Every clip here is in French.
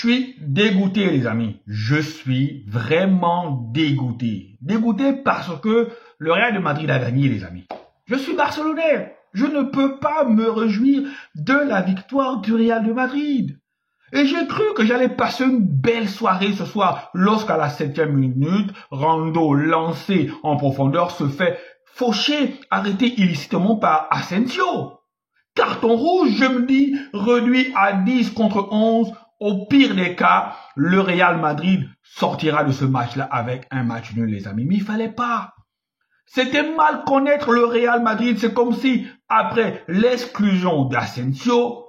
suis dégoûté, les amis. Je suis vraiment dégoûté. Dégoûté parce que le Real de Madrid a gagné, les amis. Je suis barcelonais. Je ne peux pas me réjouir de la victoire du Real de Madrid. Et j'ai cru que j'allais passer une belle soirée ce soir lorsqu'à la 7e minute, Rando, lancé en profondeur, se fait faucher, arrêté illicitement par Asensio. Carton rouge, je me dis, réduit à 10 contre 11. Au pire des cas, le Real Madrid sortira de ce match-là avec un match nul, les amis. Mais il fallait pas. C'était mal connaître le Real Madrid. C'est comme si, après l'exclusion d'Asensio,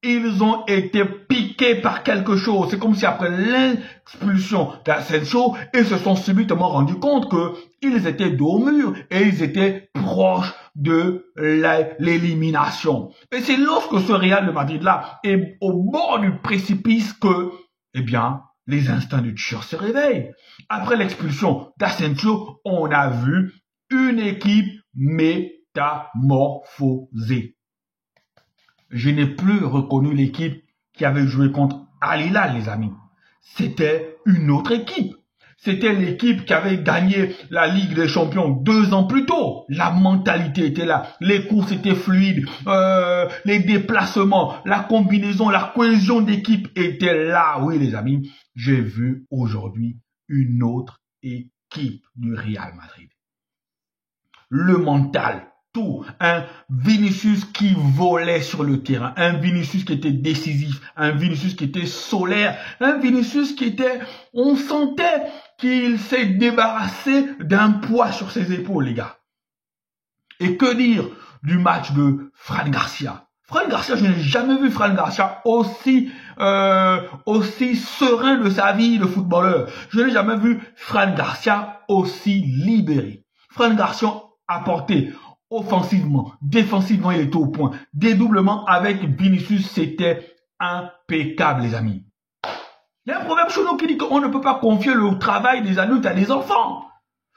ils ont été piqués par quelque chose. C'est comme si après l'expulsion d'Asensio, ils se sont subitement rendus compte qu'ils étaient dos au mur et ils étaient proches de l'élimination. Et c'est lorsque ce Real de Madrid-là est au bord du précipice que, eh bien, les instincts du tueur se réveillent. Après l'expulsion d'Asensio, on a vu une équipe métamorphosée. Je n'ai plus reconnu l'équipe qui avait joué contre Al Hilal, les amis. C'était une autre équipe. C'était l'équipe qui avait gagné la Ligue des Champions 2 ans plus tôt. La mentalité était là. Les courses étaient fluides. Les déplacements, la combinaison, la cohésion d'équipe était là. Oui, les amis, j'ai vu aujourd'hui une autre équipe du Real Madrid. Le mental. Tout, un Vinicius qui volait sur le terrain, un Vinicius qui était décisif, un Vinicius qui était solaire, un Vinicius qui était, on sentait qu'il s'est débarrassé d'un poids sur ses épaules, les gars. Et que dire du match de Fran Garcia? Fran Garcia, je n'ai jamais vu Fran Garcia aussi serein de sa vie de footballeur. Je n'ai jamais vu Fran Garcia aussi libéré. Fran Garcia a porté offensivement, défensivement, il était au point. Dédoublement avec Vinicius, c'était impeccable, les amis. Il y a un proverbe chez nous qui dit qu'on ne peut pas confier le travail des adultes à des enfants.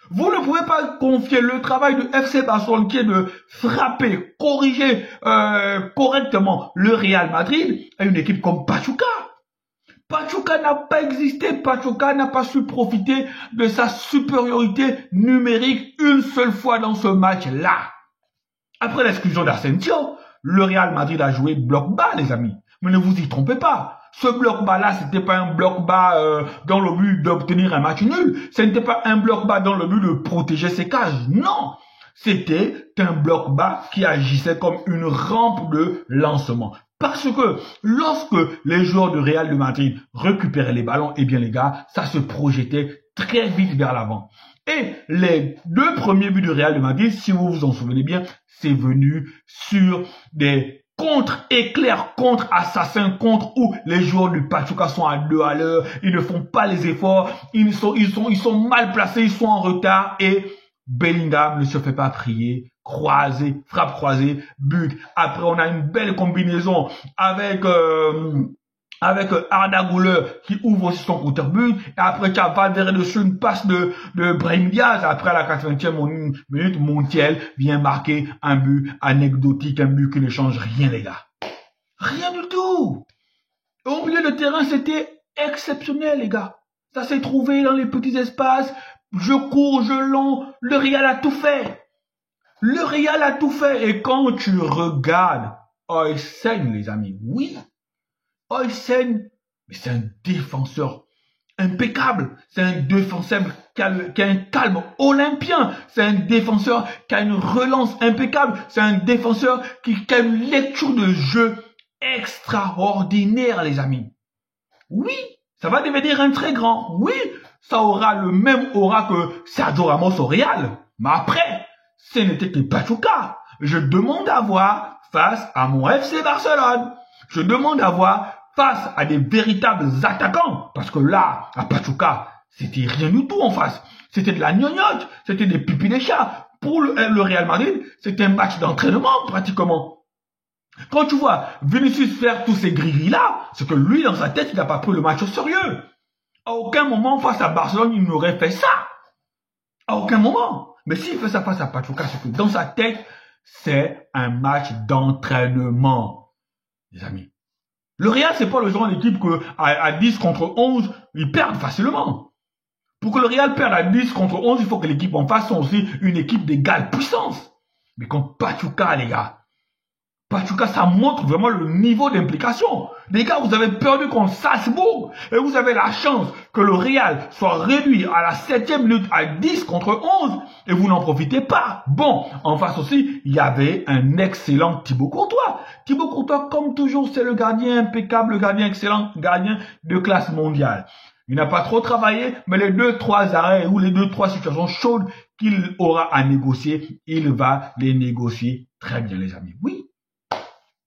Vous ne pouvez pas confier le travail de FC Barcelone qui est de frapper, corriger correctement le Real Madrid à une équipe comme Pachuca. Pachuca n'a pas existé, Pachuca n'a pas su profiter de sa supériorité numérique une seule fois dans ce match-là. Après l'exclusion d'Asensio, le Real Madrid a joué bloc bas, les amis. Mais ne vous y trompez pas. Ce bloc bas-là, c'était pas un bloc bas dans le but d'obtenir un match nul. Ce n'était pas un bloc bas dans le but de protéger ses cages. Non. C'était un bloc bas qui agissait comme une rampe de lancement. Parce que lorsque les joueurs du Real de Madrid récupéraient les ballons, eh bien les gars, ça se projetait très vite vers l'avant. Et les deux premiers buts du Real de Madrid, si vous vous en souvenez bien, c'est venu sur des contre-éclairs, contre-assassins, contre où les joueurs du Pachuca sont à 2 à l'heure, ils ne font pas les efforts, ils sont mal placés, ils sont en retard et Bellingham ne se fait pas prier, croisé, frappe croisée, but. Après, on a une belle combinaison avec Arda Güler qui ouvre aussi son contre-but. Et après, tu as Valverde dessus une passe de Brahim Diaz. Après, à la 80e minute, Montiel vient marquer un but anecdotique, un but qui ne change rien, les gars. Rien du tout. Et au milieu de terrain, c'était exceptionnel, les gars. Ça s'est trouvé dans les petits espaces. Je cours, je long. Le Real a tout fait. Le Real a tout fait. Et quand tu regardes Oysen, les amis, oui, Oysen, mais c'est un défenseur impeccable. C'est un défenseur qui a un calme olympien. C'est un défenseur qui a une relance impeccable. C'est un défenseur qui a une lecture de jeu extraordinaire, les amis. Oui, ça va devenir un très grand. Oui, ça aura le même aura que Sergio Ramos au Real. Mais après, ce n'était que Pachuca. Je demande à voir face à mon FC Barcelone. Je demande à voir face à des véritables attaquants. Parce que là, à Pachuca, c'était rien du tout en face. C'était de la gnognotte, c'était des pipis des chats. Pour le Real Madrid, c'était un match d'entraînement pratiquement. Quand tu vois Vinicius faire tous ces gris-gris-là, c'est que lui, dans sa tête, il n'a pas pris le match au sérieux. À aucun moment, face à Barcelone, il n'aurait fait ça. À aucun moment. Mais s'il fait ça face à Pachuca, c'est que dans sa tête, c'est un match d'entraînement. Les amis, Le Real, c'est pas le genre d'équipe que à 10 contre 11, ils perdent facilement. Pour que le Real perde à 10 contre 11, il faut que l'équipe en face soit aussi une équipe d'égale puissance. Mais contre Pachuca, les gars, Pachuca, ça montre vraiment le niveau d'implication. Les gars, vous avez perdu contre Salzbourg et vous avez la chance que le Real soit réduit à la 7e minute à 10 contre 11 et vous n'en profitez pas. Bon, en face aussi, il y avait un excellent Thibaut Courtois. Thibaut Courtois, comme toujours, c'est le gardien impeccable, le gardien excellent, gardien de classe mondiale. Il n'a pas trop travaillé, mais les 2-3 arrêts ou les 2-3 situations chaudes qu'il aura à négocier, il va les négocier très bien, les amis. Oui.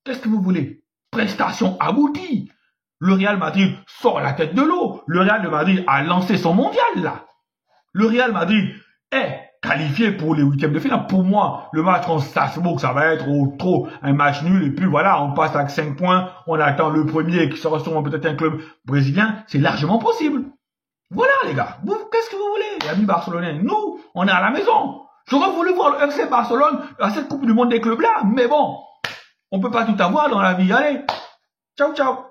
Qu'est-ce que vous voulez? Prestation aboutie. Le Real Madrid sort la tête de l'eau. Le Real de Madrid a lancé son mondial, là. Le Real Madrid est qualifié pour les huitièmes de finale. Pour moi, le match contre Salzbourg, ça va être trop un match nul. Et puis voilà, on passe à 5 points. On attend le premier qui sera sûrement peut-être un club brésilien. C'est largement possible. Voilà, les gars. Qu'est-ce que vous voulez, les amis barcelonais? Nous, on est à la maison. J'aurais voulu voir le FC Barcelone à cette Coupe du Monde des clubs-là. Mais bon. On peut pas tout avoir dans la vie. Allez, ciao, ciao.